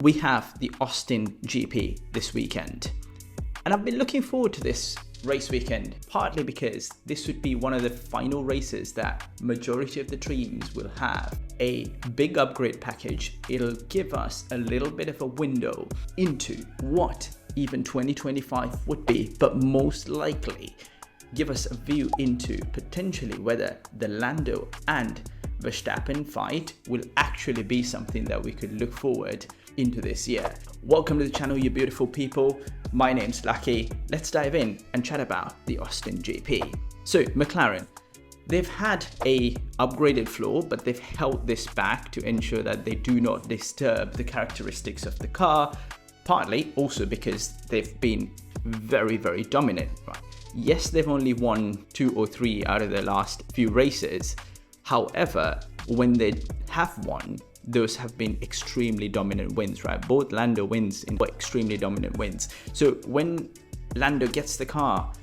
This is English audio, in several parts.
We have the Austin GP this weekend, and I've been looking forward to this race weekend, partly because this would be one of the final races that majority of the teams will have a big upgrade package. It'll give us a little bit of a window into what even 2025 would be, but most likely give us a view into potentially whether the Lando and Verstappen fight will actually be something that we could look forward into this year. Welcome to the channel, you beautiful people. My name's Lucky. Let's dive in and chat about the Austin GP. So McLaren, they've had a upgraded floor, but they've held this back to ensure that they do not disturb the characteristics of the car, partly also because they've been very, very dominant. Right? Yes, they've only won 2 or 3 out of the last few races. However, when they have won, those have been extremely dominant wins, right? Both Lando wins in extremely dominant wins. So when Lando gets the car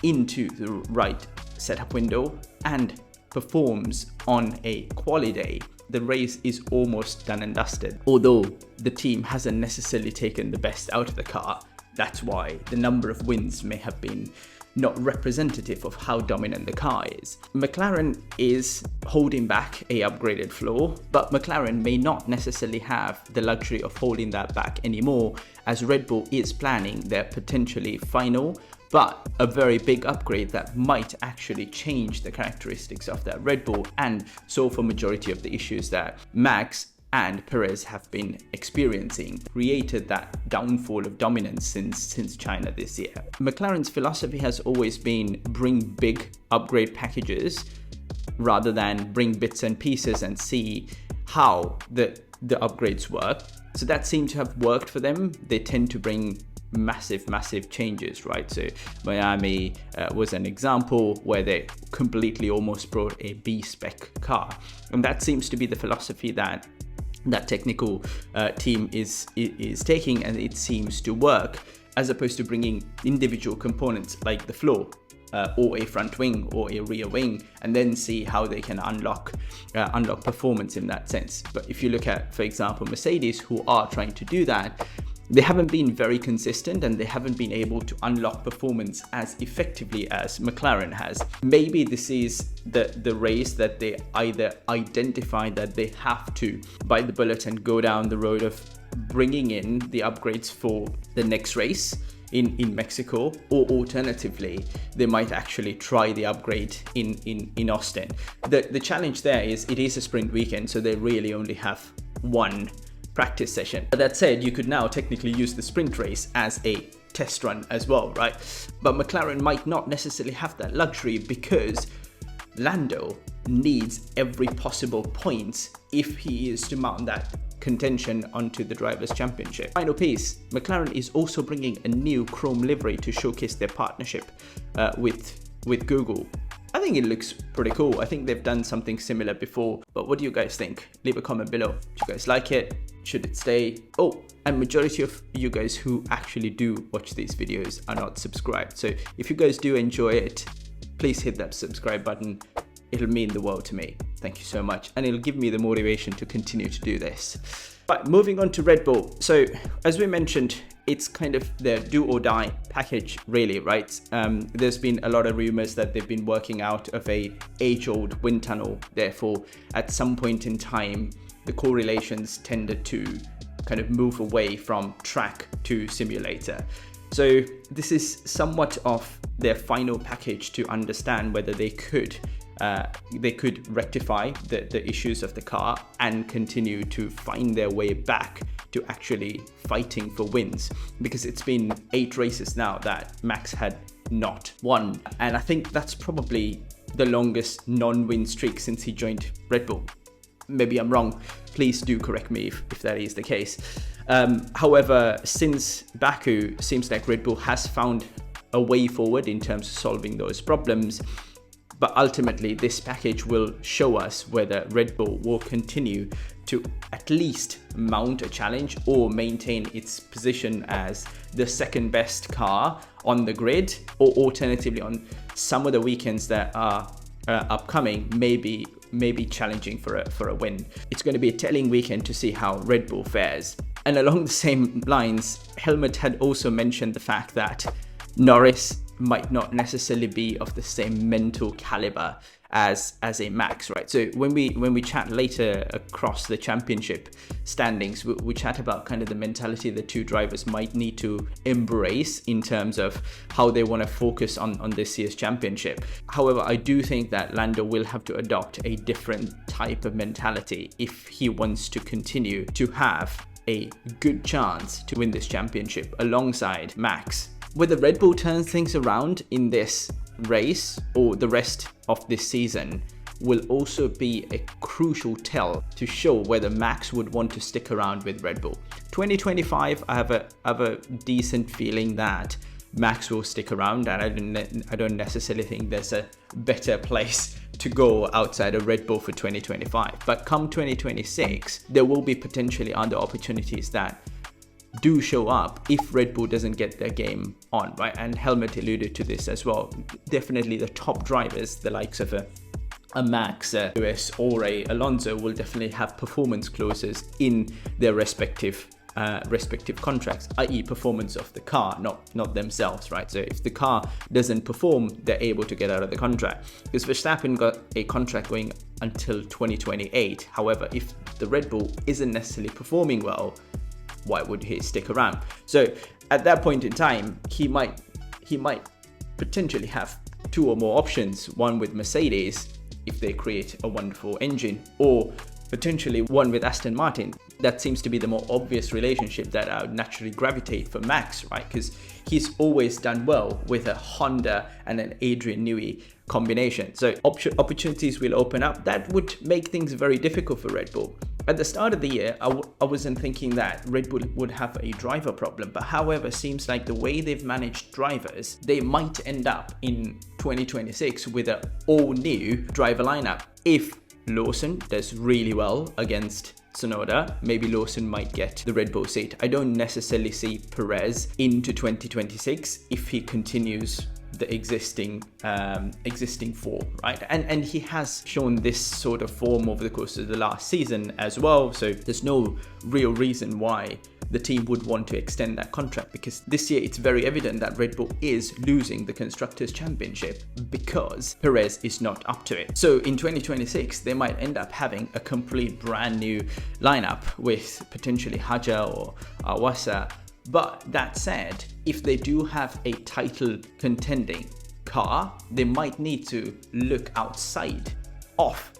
into the right setup window and performs on a quali day, the race is almost done and dusted. Although the team hasn't necessarily taken the best out of the car, that's why the number of wins may have been not representative of how dominant the car is. McLaren is holding back a upgraded floor, but McLaren may not necessarily have the luxury of holding that back anymore, as Red Bull is planning their potentially final but a very big upgrade that might actually change the characteristics of that Red Bull and solve for majority of the issues that Max and Perez have been experiencing, created that downfall of dominance since China this year. McLaren's philosophy has always been bring big upgrade packages rather than bring bits and pieces and see how the upgrades work. So that seemed to have worked for them. They tend to bring massive changes, right? So Miami was an example where they completely almost brought a B-spec car, and that seems to be the philosophy that technical team is taking, and it seems to work, as opposed to bringing individual components like the floor or a front wing or a rear wing and then see how they can unlock performance in that sense. But if you look at, for example, Mercedes, who are trying to do that, they haven't been very consistent and they haven't been able to unlock performance as effectively as McLaren has. Maybe this is the race that they either identify that they have to bite the bullet and go down the road of bringing in the upgrades for the next race in Mexico, or alternatively, they might actually try the upgrade in Austin. The challenge there is it is a sprint weekend, so they really only have one practice session. But that said, you could now technically use the sprint race as a test run as well, right? But McLaren might not necessarily have that luxury because Lando needs every possible point if he is to mount that contention onto the Drivers' Championship. Final piece, McLaren is also bringing a new chrome livery to showcase their partnership with Google. I think it looks pretty cool. I think they've done something similar before, but what do you guys think? Leave a comment below. Do you guys like it? Should it stay? Oh, and majority of you guys who actually do watch these videos are not subscribed. So if you guys do enjoy it, please hit that subscribe button. It'll mean the world to me. Thank you so much. And it'll give me the motivation to continue to do this. But moving on to Red Bull. So as we mentioned, it's kind of their do or die package, really, right? There's been a lot of rumors that they've been working out of a age-old wind tunnel. Therefore, at some point in time, the correlations tended to kind of move away from track to simulator. So this is somewhat of their final package to understand whether they could rectify the issues of the car and continue to find their way back to actually fighting for wins, because it's been 8 races now that Max had not won, and I think that's probably the longest non-win streak since he joined Red Bull. Maybe I'm wrong, please do correct me if that is the case. However, since Baku, seems like Red Bull has found a way forward in terms of solving those problems. But ultimately, this package will show us whether Red Bull will continue to at least mount a challenge or maintain its position as the second best car on the grid, or alternatively on some of the weekends that are upcoming, maybe challenging for a win. It's going to be a telling weekend to see how Red Bull fares. And along the same lines, Helmut had also mentioned the fact that Norris might not necessarily be of the same mental caliber as a Max, right? So when we chat later across the championship standings, we chat about kind of the mentality the two drivers might need to embrace in terms of how they want to focus on this year's championship. However, I do think that Lando will have to adopt a different type of mentality if he wants to continue to have a good chance to win this championship alongside Max. Whether Red Bull turns things around in this race or the rest of this season will also be a crucial tell to show whether Max would want to stick around with Red Bull. 2025, I have a decent feeling that Max will stick around, and I don't necessarily think there's a better place to go outside of Red Bull for 2025. But come 2026, there will be potentially other opportunities that do show up if Red Bull doesn't get their game on, right? And Helmut alluded to this as well. Definitely the top drivers, the likes of a Max, a Lewis, or a Alonso, will definitely have performance clauses in their respective contracts, i.e. performance of the car, not themselves, right? So if the car doesn't perform, they're able to get out of the contract. Because Verstappen got a contract going until 2028. However, if the Red Bull isn't necessarily performing well, why would he stick around? So at that point in time, he might potentially have two or more options, one with Mercedes if they create a wonderful engine, or potentially one with Aston Martin. That seems to be the more obvious relationship that I would naturally gravitate for Max, right? Because he's always done well with a Honda and an Adrian Newey combination. So opportunities will open up. That would make things very difficult for Red Bull. At the start of the year, I wasn't thinking that Red Bull would have a driver problem, but however, seems like the way they've managed drivers, they might end up in 2026 with an all-new driver lineup. If Lawson does really well against Tsunoda, maybe Lawson might get the Red Bull seat. I don't necessarily see Perez into 2026 if he continues the existing form, right? And he has shown this sort of form over the course of the last season as well, so there's no real reason why the team would want to extend that contract, because this year it's very evident that Red Bull is losing the Constructors' Championship because Perez is not up to it. So in 2026, they might end up having a complete brand new lineup with potentially Haja or Awasa. But that said, if they do have a title contending car, they might need to look outside of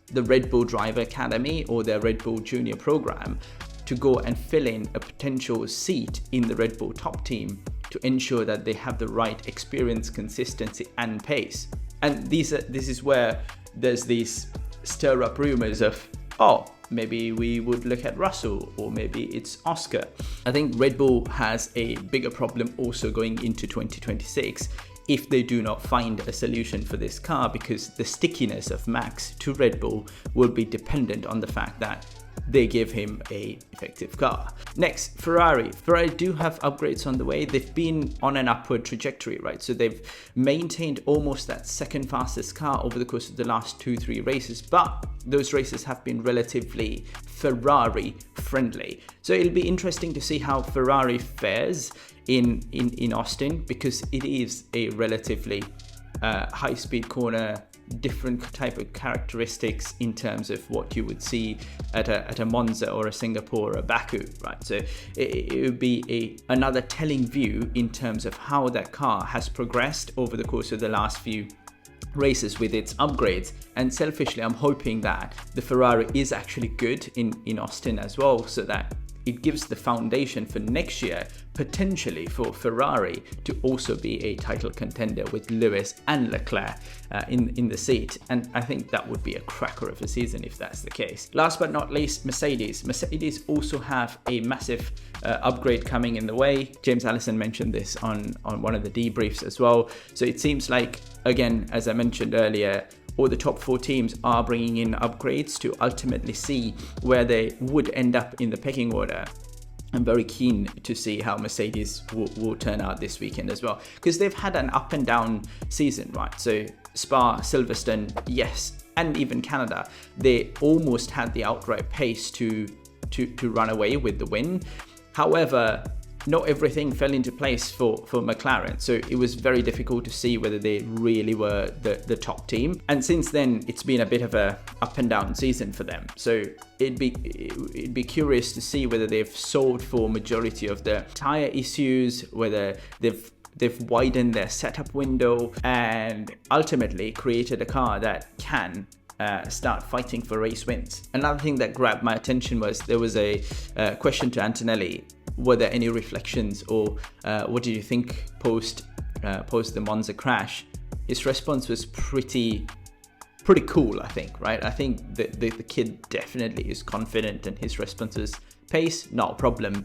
the Red Bull Driver Academy or their Red Bull Junior program to go and fill in a potential seat in the Red Bull top team to ensure that they have the right experience, consistency and pace. And this is where there's these stir up rumors of, oh, maybe we would look at Russell, or maybe it's Oscar. I think Red Bull has a bigger problem also going into 2026 if they do not find a solution for this car, because the stickiness of Max to Red Bull will be dependent on the fact that they give him a effective car. Next, Ferrari. Ferrari do have upgrades on the way. They've been on an upward trajectory, right? So they've maintained almost that second fastest car over the course of the last 2-3 races, but those races have been relatively Ferrari friendly. So it'll be interesting to see how Ferrari fares in Austin, because it is a relatively high speed corner, different type of characteristics in terms of what you would see at a Monza or a Singapore or a Baku, right? So it would be another telling view in terms of how that car has progressed over the course of the last few races with its upgrades. And selfishly, I'm hoping that the Ferrari is actually good in Austin as well, so that it gives the foundation for next year, potentially for Ferrari to also be a title contender with Lewis and Leclerc in the seat. And I think that would be a cracker of a season if that's the case. Last but not least, Mercedes. Mercedes also have a massive upgrade coming in the way. James Allison mentioned this on one of the debriefs as well. So it seems like, again, as I mentioned earlier, all the top 4 teams are bringing in upgrades to ultimately see where they would end up in the pecking order. I'm very keen to see how Mercedes will turn out this weekend as well, because they've had an up and down season, right? So Spa, Silverstone, yes, and even Canada, they almost had the outright pace to to run away with the win. However, not everything fell into place for McLaren, so it was very difficult to see whether they really were the top team. And since then, it's been a bit of a up and down season for them. So it'd be curious to see whether they've solved for majority of the tire issues, whether they've widened their setup window and ultimately created a car that can start fighting for race wins. Another thing that grabbed my attention was there was a question to Antonelli. Were there any reflections, or what did you think post the Monza crash? His response was pretty cool, I think, right? I think the kid definitely is confident, and his response was pace, not a problem.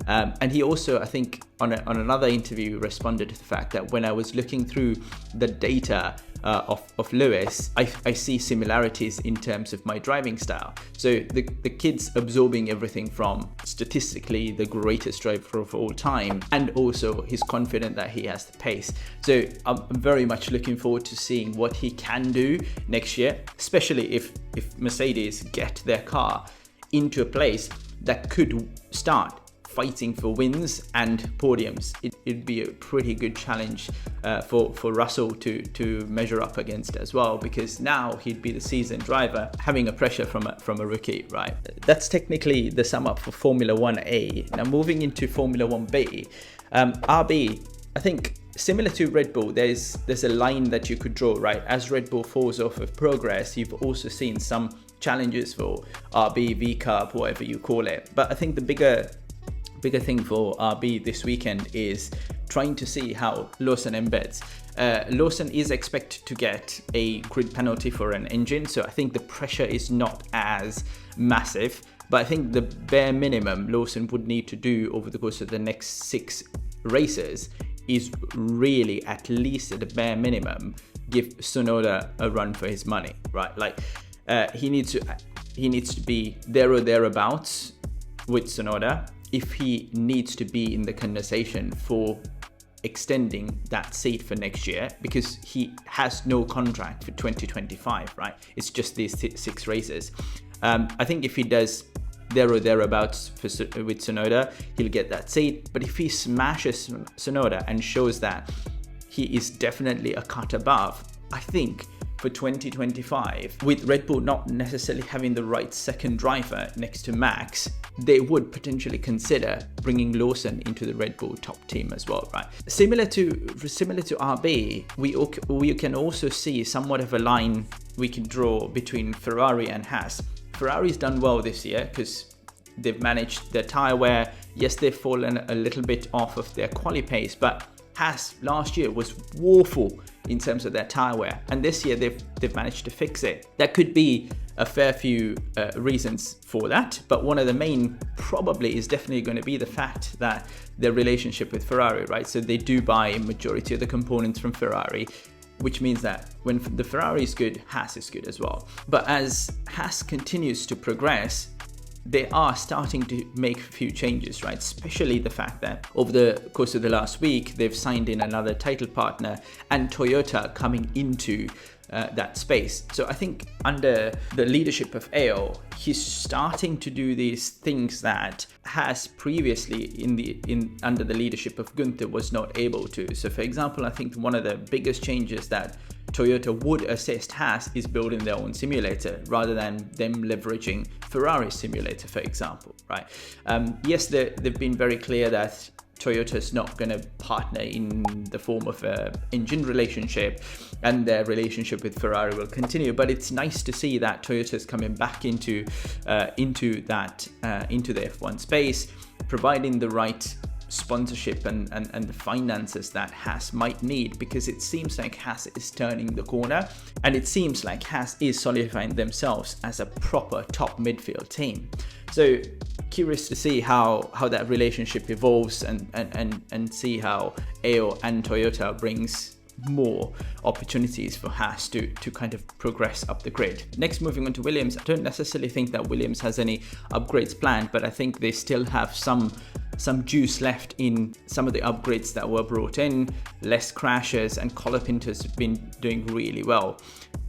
And he also, I think, on another interview, responded to the fact that when I was looking through the data of Lewis, I see similarities in terms of my driving style. So the kid's absorbing everything from statistically the greatest driver of all time, and also he's confident that he has the pace. So I'm very much looking forward to seeing what he can do next year, especially if Mercedes get their car into a place that could start fighting for wins and podiums. It'd be a pretty good challenge for Russell to measure up against as well, because now he'd be the seasoned driver having a pressure from a rookie, right? That's technically the sum up for Formula 1A. Now moving into Formula 1B, RB, I think similar to Red Bull, there's a line that you could draw, right? As Red Bull falls off of progress, you've also seen some challenges for RB, V-Carb, whatever you call it. But I think the bigger thing for RB this weekend is trying to see how Lawson embeds. Lawson is expected to get a grid penalty for an engine, so I think the pressure is not as massive. But I think the bare minimum Lawson would need to do over the course of the next 6 races is really, at least at the bare minimum, give Tsunoda a run for his money, right? Like he needs to be there or thereabouts with Tsunoda if he needs to be in the conversation for extending that seat for next year, because he has no contract for 2025, right? It's just these 6 races. I think if he does there or thereabouts with Tsunoda, he'll get that seat. But if he smashes Tsunoda and shows that he is definitely a cut above, I think for 2025, with Red Bull not necessarily having the right second driver next to Max, they would potentially consider bringing Lawson into the Red Bull top team as well, right? Similar to RB, we can also see somewhat of a line we can draw between Ferrari and Haas. Ferrari's done well this year because they've managed their tyre wear. Yes, they've fallen a little bit off of their quali pace, but Haas last year was woeful in terms of their tyre wear, and this year they've managed to fix it. There could be a fair few reasons for that, but one of the main probably is definitely going to be the fact that their relationship with Ferrari, right? So they do buy a majority of the components from Ferrari, which means that when the Ferrari is good, Haas is good as well. But as Haas continues to progress, they are starting to make a few changes, right? Especially the fact that over the course of the last week, they've signed in another title partner and Toyota coming into that space. So I think under the leadership of Ao, he's starting to do these things that Haas previously under the leadership of Gunther was not able to. So for example, I think one of the biggest changes that Toyota would assist Haas is building their own simulator rather than them leveraging Ferrari's simulator, for example, right? Yes, they've been very clear that Toyota's not going to partner in the form of an engine relationship, and their relationship with Ferrari will continue. But it's nice to see that Toyota's coming back into the F1 space, providing the right sponsorship and the finances that Haas might need, because it seems like Haas is turning the corner, and it seems like Haas is solidifying themselves as a proper top midfield team. So curious to see how that relationship evolves and see how Ao and Toyota brings more opportunities for Haas to kind of progress up the grid. Next, moving on to Williams. I don't necessarily think that Williams has any upgrades planned, but I think they still have some some juice left in some of the upgrades that were brought in, less crashes, and colapintos have been doing really well.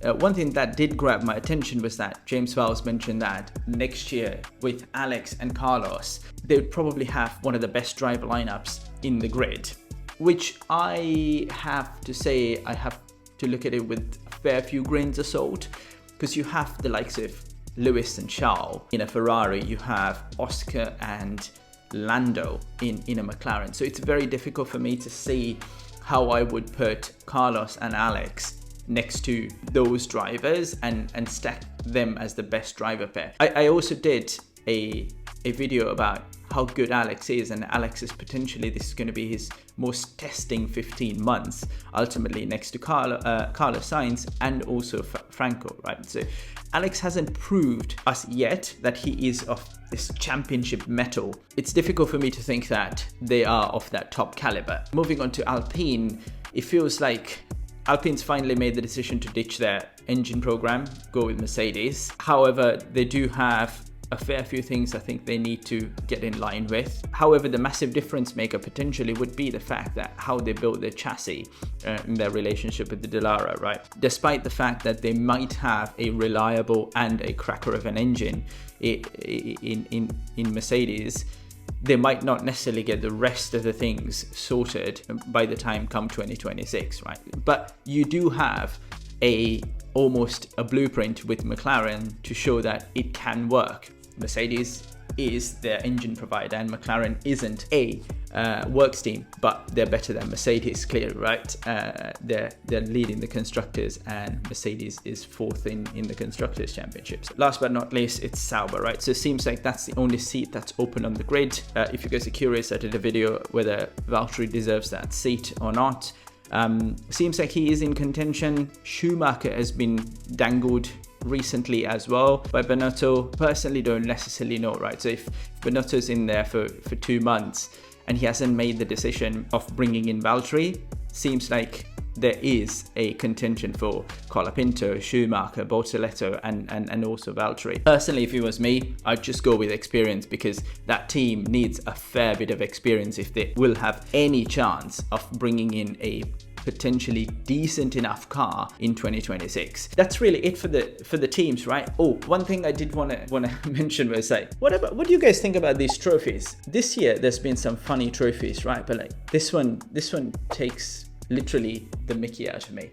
One thing that did grab my attention was that James Vowles mentioned that next year with Alex and Carlos, they would probably have one of the best driver lineups in the grid, which I have to say I have to look at it with a fair few grains of salt, because you have the likes of Lewis and Charles in a Ferrari, you have Oscar and Lando in a McLaren. So it's very difficult for me to see how I would put Carlos and Alex next to those drivers and stack them as the best driver pair. I also did a video about how good Alex is, and Alex is potentially, this is going to be his most testing 15 months, ultimately next to Carlos Sainz and also Franco, right? So Alex hasn't proved us yet that he is of this championship metal. It's difficult for me to think that they are of that top caliber. Moving on to Alpine, it feels like Alpine's finally made the decision to ditch their engine program, go with Mercedes. However, they do have a fair few things I think they need to get in line with. However, the massive difference maker potentially would be the fact that how they built their chassis in their relationship with the Dallara, right? Despite the fact that they might have a reliable and a cracker of an engine in Mercedes, they might not necessarily get the rest of the things sorted by the time come 2026, right? But you do have almost a blueprint with McLaren to show that it can work. Mercedes is their engine provider and McLaren isn't a works team, but they're better than Mercedes, clearly, right? They're leading the constructors and Mercedes is fourth in the constructors championships. Last but not least, it's Sauber, right? So it seems like that's the only seat that's open on the grid. If you guys are curious, I did a video whether Valtteri deserves that seat or not. Seems like he is in contention. Schumacher has been dangled recently as well by Binotto. Personally, don't necessarily know, right? So if Binotto's in there for 2 months and he hasn't made the decision of bringing in Valtteri, seems like there is a contention for Colapinto, Schumacher, Bortoleto, and also Valtteri. Personally, if it was me, I'd just go with experience, because that team needs a fair bit of experience if they will have any chance of bringing in a potentially decent enough car in 2026. That's really it for the teams, right? Oh, one thing I did want to mention was like, what do you guys think about these trophies? This year there's been some funny trophies, right? But like this one takes literally the mickey out of me.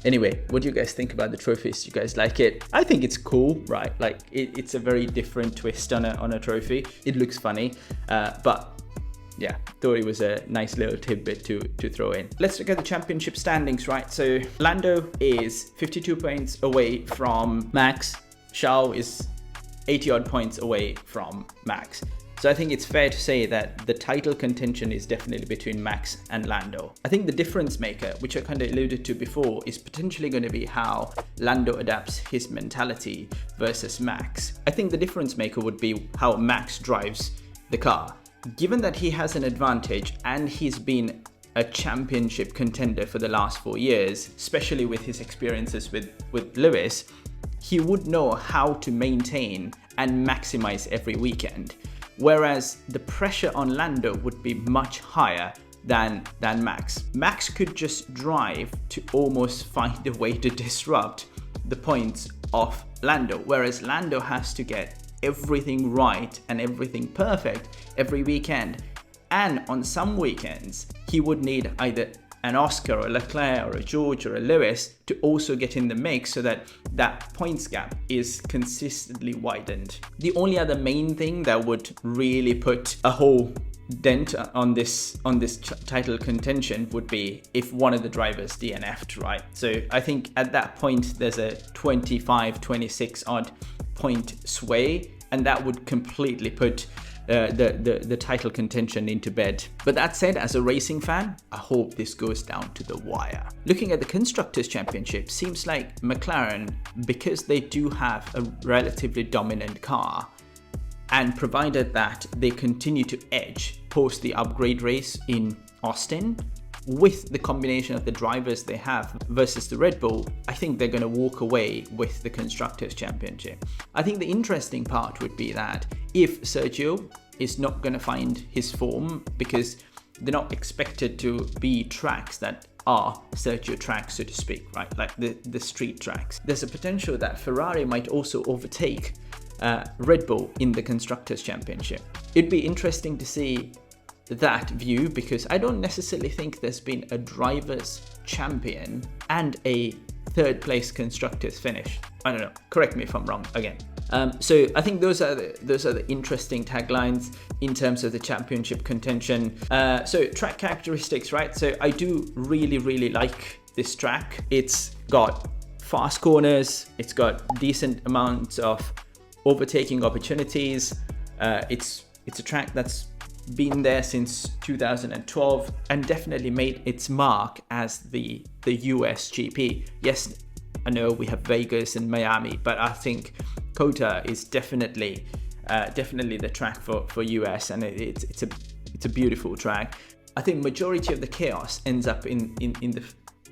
Anyway, what do you guys think about the trophies? You guys like it? I think it's cool, right? Like it's a very different twist on a trophy. It looks funny, but yeah, thought it was a nice little tidbit to throw in. Let's look at the championship standings, right? So Lando is 52 points away from Max. Charles is 80 odd points away from Max. So I think it's fair to say that the title contention is definitely between Max and Lando. I think the difference maker, which I kind of alluded to before, is potentially going to be how Lando adapts his mentality versus Max. I think the difference maker would be how Max drives the car. Given that he has an advantage and he's been a championship contender for the last 4 years, especially with his experiences with Lewis, he would know how to maintain and maximize every weekend. Whereas the pressure on Lando would be much higher than Max. Max could just drive to almost find a way to disrupt the points of Lando, whereas Lando has to get everything right and everything perfect every weekend. And on some weekends, he would need either an Oscar or a Leclerc or a George or a Lewis to also get in the mix so that that points gap is consistently widened. The only other main thing that would really put a whole dent on this title contention would be if one of the drivers DNF'd, right? So I think at that point there's a 25-26 odd point sway, and that would completely put the title contention into bed. But that said, as a racing fan, I hope this goes down to the wire. Looking at the Constructors' Championship, seems like McLaren, because they do have a relatively dominant car, and provided that they continue to edge post the upgrade race in Austin, with the combination of the drivers they have versus the Red Bull, I think they're going to walk away with the Constructors' Championship. I think the interesting part would be that if Sergio is not going to find his form because they're not expected to be tracks that are Sergio tracks, so to speak, right? Like the street tracks. There's a potential that Ferrari might also overtake Red Bull in the Constructors' Championship. It'd be interesting to see that view because I don't necessarily think there's been a driver's champion and a third place constructors finish. I don't know, correct me if I'm wrong again. So I think those are the interesting taglines in terms of the championship contention. So track characteristics, right? So I do really like this track. It's got fast corners, it's got decent amounts of overtaking opportunities. It's a track that's been there since 2012 and definitely made its mark as the US GP. Yes, I know we have Vegas and Miami, but I think COTA is definitely the track for US, and it's a beautiful track. I think majority of the chaos ends up in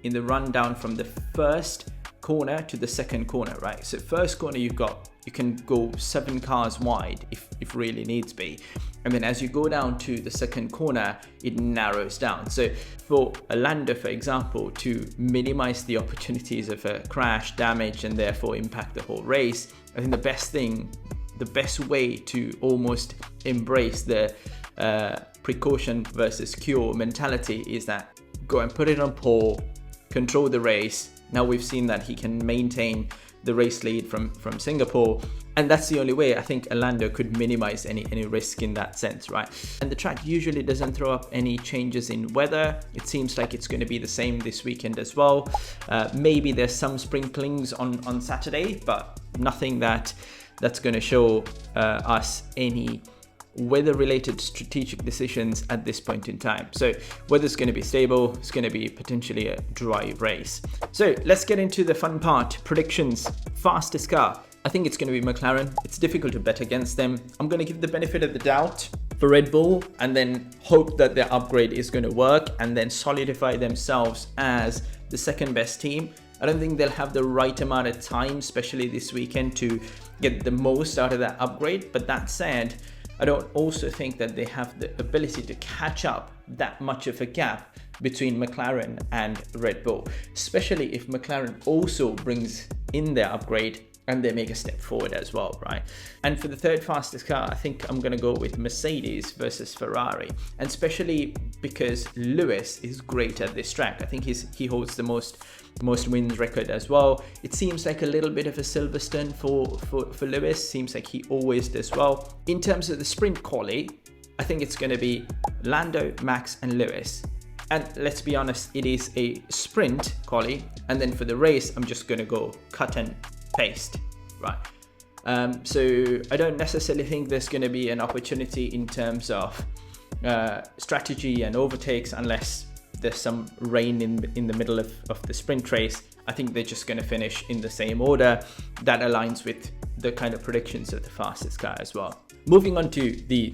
the rundown from the first corner to the second corner, right? So first corner you can go 7 cars wide if really needs be, and then as you go down to the second corner it narrows down. So for a Lando, for example, to minimize the opportunities of a crash, damage, and therefore impact the whole race, I think the best way to almost embrace the precaution versus cure mentality is that go and put it on pole, control the race. Now we've seen that he can maintain the race lead from Singapore, and that's the only way I think Lando could minimize any risk in that sense, right? And the track usually doesn't throw up any changes in weather. It seems like it's going to be the same this weekend as well. Maybe there's some sprinklings on Saturday, but nothing that's going to show us any weather-related strategic decisions at this point in time. So weather's going to be stable. It's going to be potentially a dry race. So let's get into the fun part. Predictions. Fastest car. I think it's going to be McLaren. It's difficult to bet against them. I'm going to give the benefit of the doubt for Red Bull and then hope that their upgrade is going to work and then solidify themselves as the second best team. I don't think they'll have the right amount of time, especially this weekend, to get the most out of that upgrade. But that said, I don't also think that they have the ability to catch up that much of a gap between McLaren and Red Bull, especially if McLaren also brings in their upgrade and they make a step forward as well, right? And for the third fastest car, I think I'm going to go with Mercedes versus Ferrari, and especially because Lewis is great at this track. I think he holds the most wins record as well. It seems like a little bit of a Silverstone for Lewis. Seems like he always does well. In terms of the sprint quali, I think it's going to be Lando, Max, and Lewis. And let's be honest, it is a sprint quali, and then for the race, I'm just going to go cut and paste, right? So I don't necessarily think there's going to be an opportunity in terms of strategy and overtakes unless there's some rain in the middle of the sprint race. I think they're just going to finish in the same order. That aligns with the kind of predictions of the fastest car as well. Moving on to the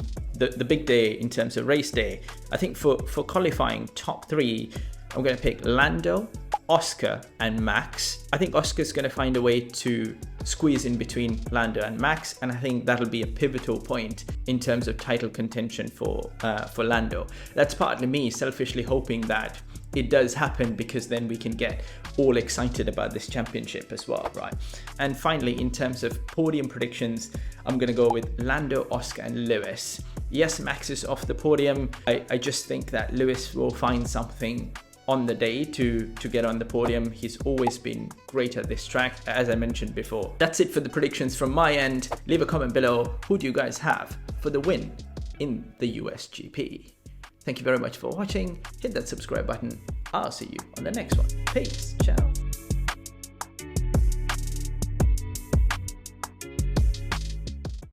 big day in terms of race day, I think for qualifying top 3, I'm going to pick Lando, Oscar, and Max. I think Oscar's going to find a way to squeeze in between Lando and Max, and I think that'll be a pivotal point in terms of title contention for Lando. That's partly me selfishly hoping that it does happen, because then we can get all excited about this championship as well, right? And finally, in terms of podium predictions, I'm going to go with Lando, Oscar, and Lewis. Yes, Max is off the podium. I just think that Lewis will find something on the day to get on the podium. He's always been great at this track, as I mentioned before. That's it for the predictions from my end. Leave a comment below. Who do you guys have for the win in the US GP? Thank you very much for watching. Hit that subscribe button. I'll see you on the next one. Peace. Ciao.